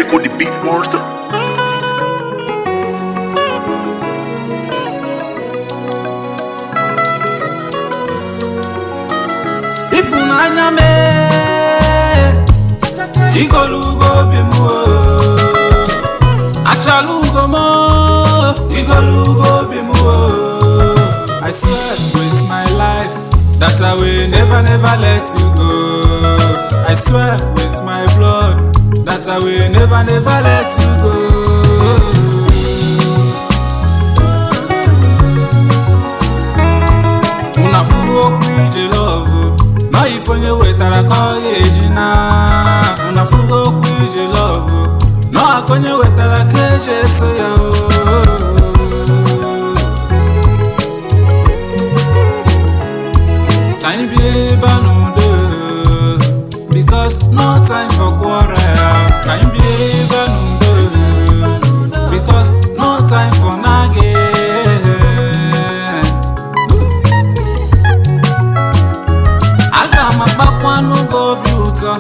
Echo the beat monster. Ifunanya me igolugo bimu achalugo mo igolugo bimu. I swear with my life that I will never let you go. I swear with my blood that I will never let you go. Unafugo kwije love no ifonye wetara ko ejina. Unafugo kwije love no akonye wetara keje so ya o. Can you believe I know the because no time for quarrel. Can you believe I know the because no time for nagging. Aga mabakwa no go beauty.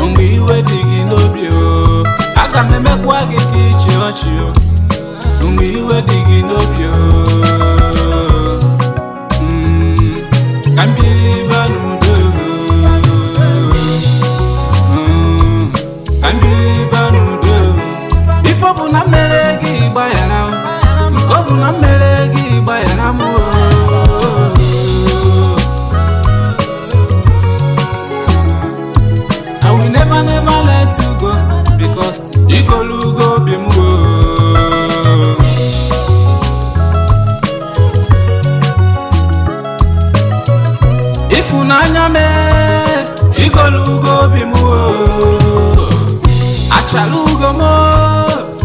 Umbi we digi no bio. Aga memekwa ge kichi ochi. Umbi we digi no bio. Can believe I know can believe I know if I wanna melegi bayana, if I wanna melegi bayana mo. I will never let you go because you go be more. Ifunanya me igolugo bimu achalugo mo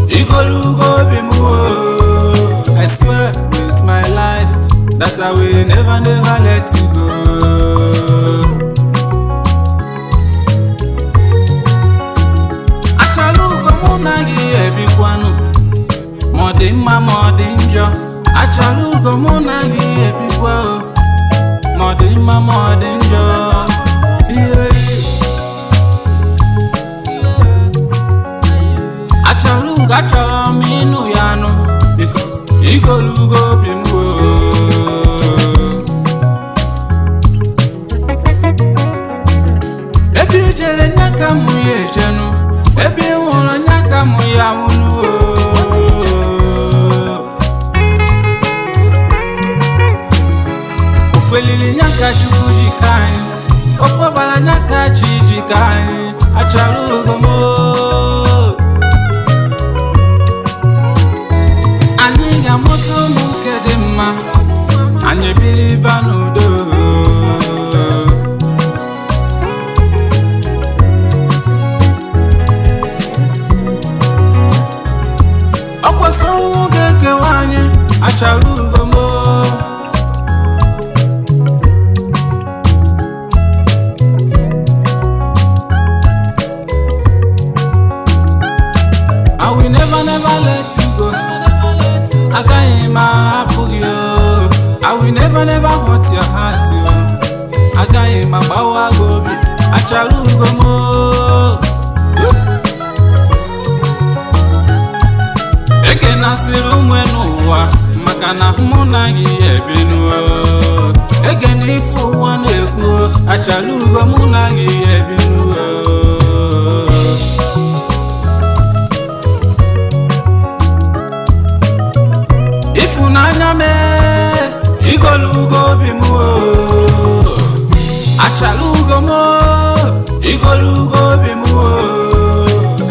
igolugo bimu. I swear with my life that I will never let you go. Achalugo mo nagi ebikwanu modi mma modi njo. Achalugo mo nagi ebikwa modern job. Achalo minu yano because igolugo bimu. Ebi jele nyaka mu yejenu, ebi wono nyaka mu yamunu. Ofwelili nyaka chukuji kani, ofwabala nyaka chiji kani. Achalugo mo aniga moto mukede ma anye biliba nudo. Okwaso ugeke wanye achalugo mo. I will never let you go. I can't pull you. I will never hurt your heart. I can't my power go be. I chalugo mo. Again I still mwenu makana monagi ebinu. Again if you want to go, I chalugo monagi ebinu. Ifunanya me igolugo bimu achalugo mo igolugo bimu.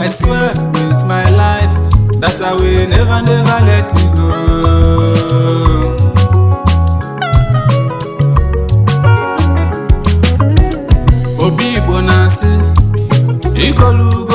I swear with my life that I will never let you go. Obi bonasi igolugo